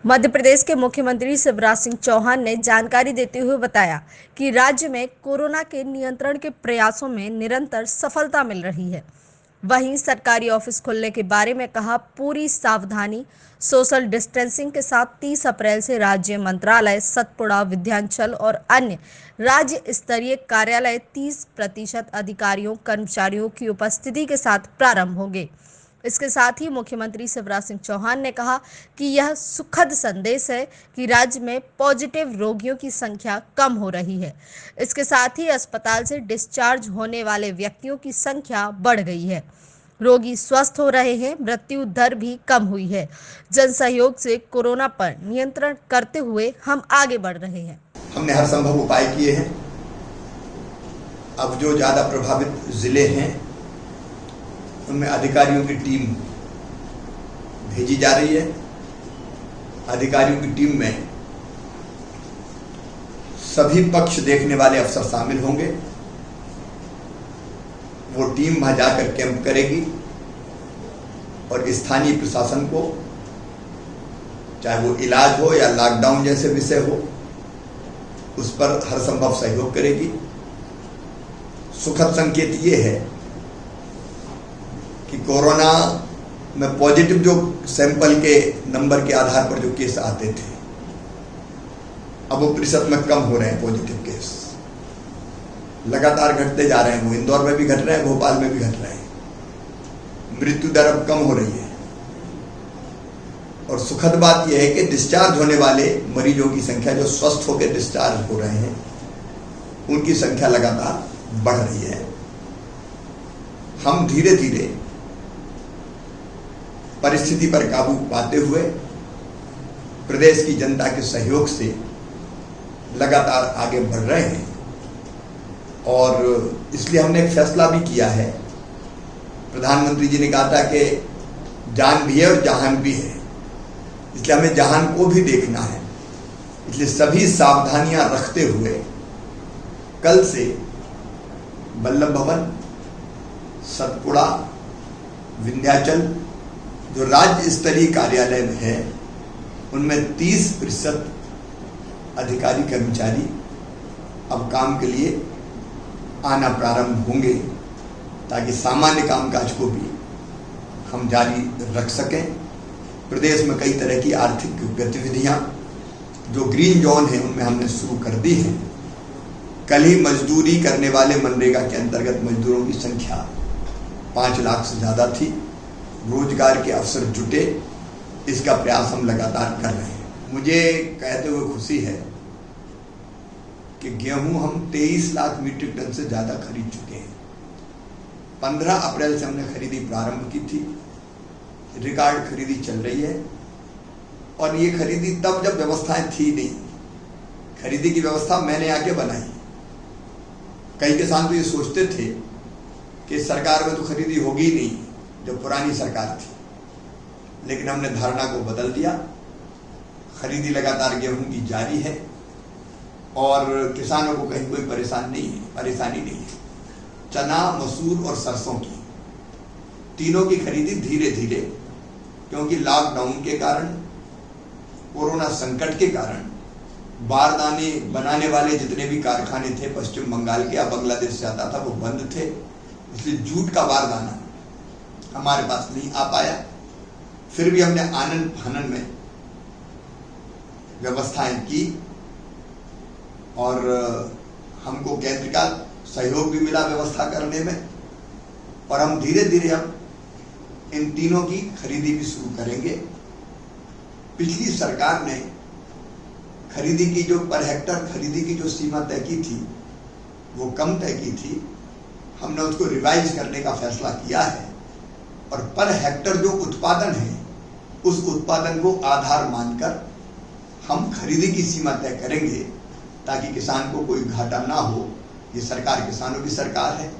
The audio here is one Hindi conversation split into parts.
मध्य प्रदेश के मुख्यमंत्री शिवराज सिंह चौहान ने जानकारी देते हुए बताया कि राज्य में कोरोना के नियंत्रण के प्रयासों में निरंतर सफलता मिल रही है। वहीं सरकारी ऑफिस खुलने के बारे में कहा, पूरी सावधानी, सोशल डिस्टेंसिंग के साथ 30 अप्रैल से राज्य मंत्रालय, सतपुड़ा, विंध्याचल और अन्य राज्य स्तरीय कार्यालय 30% अधिकारियों कर्मचारियों की उपस्थिति के साथ प्रारंभ होंगे। इसके साथ ही मुख्यमंत्री शिवराज सिंह चौहान ने कहा कि यह सुखद संदेश है कि राज्य में पॉजिटिव रोगियों की संख्या कम हो रही है। इसके साथ ही अस्पताल से डिस्चार्ज होने वाले व्यक्तियों की संख्या बढ़ गई है, रोगी स्वस्थ हो रहे हैं, मृत्यु दर भी कम हुई है। जन सहयोग से कोरोना पर नियंत्रण करते हुए हम आगे बढ़ रहे हैं। हमने हर संभव उपाय किए हैं। अब जो ज्यादा प्रभावित जिले हैं उनमें अधिकारियों की टीम भेजी जा रही है। अधिकारियों की टीम में सभी पक्ष देखने वाले अफसर शामिल होंगे। वो टीम वहां जाकर कैंप करेगी और स्थानीय प्रशासन को, चाहे वो इलाज हो या लॉकडाउन जैसे विषय हो, उस पर हर संभव सहयोग करेगी। सुखद संकेत ये है कि कोरोना में पॉजिटिव जो सैंपल के नंबर के आधार पर जो केस आते थे, अब वो प्रतिशत में कम हो रहे हैं। पॉजिटिव केस लगातार घटते जा रहे हैं। वो इंदौर में भी घट रहे हैं, भोपाल में भी घट रहे हैं। मृत्यु दर अब कम हो रही है। और सुखद बात यह है कि डिस्चार्ज होने वाले मरीजों की संख्या, जो स्वस्थ होकर डिस्चार्ज हो रहे हैं, उनकी संख्या लगातार बढ़ रही है। हम धीरे धीरे परिस्थिति पर काबू पाते हुए प्रदेश की जनता के सहयोग से लगातार आगे बढ़ रहे हैं। और इसलिए हमने एक फैसला भी किया है। प्रधानमंत्री जी ने कहा था कि जान भी है और जहान भी है, इसलिए हमें जहान को भी देखना है। इसलिए सभी सावधानियां रखते हुए कल से वल्लभ भवन, सतपुड़ा, विंध्याचल जो राज्य स्तरीय कार्यालय में है, उनमें 30% अधिकारी कर्मचारी अब काम के लिए आना प्रारंभ होंगे, ताकि सामान्य कामकाज को भी हम जारी रख सकें। प्रदेश में कई तरह की आर्थिक गतिविधियां जो ग्रीन जोन है उनमें हमने शुरू कर दी हैं। कल ही मजदूरी करने वाले मनरेगा के अंतर्गत मजदूरों की संख्या 5 लाख से ज़्यादा थी। रोजगार के अवसर जुटे, इसका प्रयास हम लगातार कर रहे हैं। मुझे कहते हुए खुशी है कि गेहूं हम 23 लाख मीट्रिक टन से ज़्यादा खरीद चुके हैं। 15 अप्रैल से हमने खरीदी प्रारंभ की थी। रिकॉर्ड खरीदी चल रही है। और ये खरीदी तब जब व्यवस्थाएं थी नहीं। खरीदी की व्यवस्था मैंने आके बनाई। कई किसान तो ये सोचते थे कि सरकार में तो खरीदी होगी नहीं, जो पुरानी सरकार थी। लेकिन हमने धारणा को बदल दिया। खरीदी लगातार गेहूं की जारी है और किसानों को कहीं कोई परेशानी नहीं है। चना, मसूर और सरसों की तीनों की खरीदी धीरे धीरे, क्योंकि लॉकडाउन के कारण, कोरोना संकट के कारण बारदाने बनाने वाले जितने भी कारखाने थे पश्चिम बंगाल के या बांग्लादेश से आता था, वो बंद थे। इसलिए जूट का बारदाना हमारे पास नहीं आ पाया। फिर भी हमने आनन फानन में व्यवस्थाएं की और हमको केंद्र का सहयोग भी मिला व्यवस्था करने में। और हम धीरे धीरे हम इन तीनों की खरीदी भी शुरू करेंगे। पिछली सरकार ने खरीदी की जो पर हेक्टर खरीदी की जो सीमा तय की थी, वो कम तय की थी। हमने उसको रिवाइज करने का फैसला किया है और पर हेक्टर जो उत्पादन है, उस उत्पादन को आधार मानकर हम खरीदी की सीमा तय करेंगे, ताकि किसान को कोई घाटा ना हो। ये सरकार किसानों की सरकार है।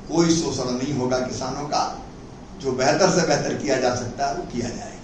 कोई शोषण नहीं होगा किसानों का। जो बेहतर से बेहतर किया जा सकता है वो किया जाए।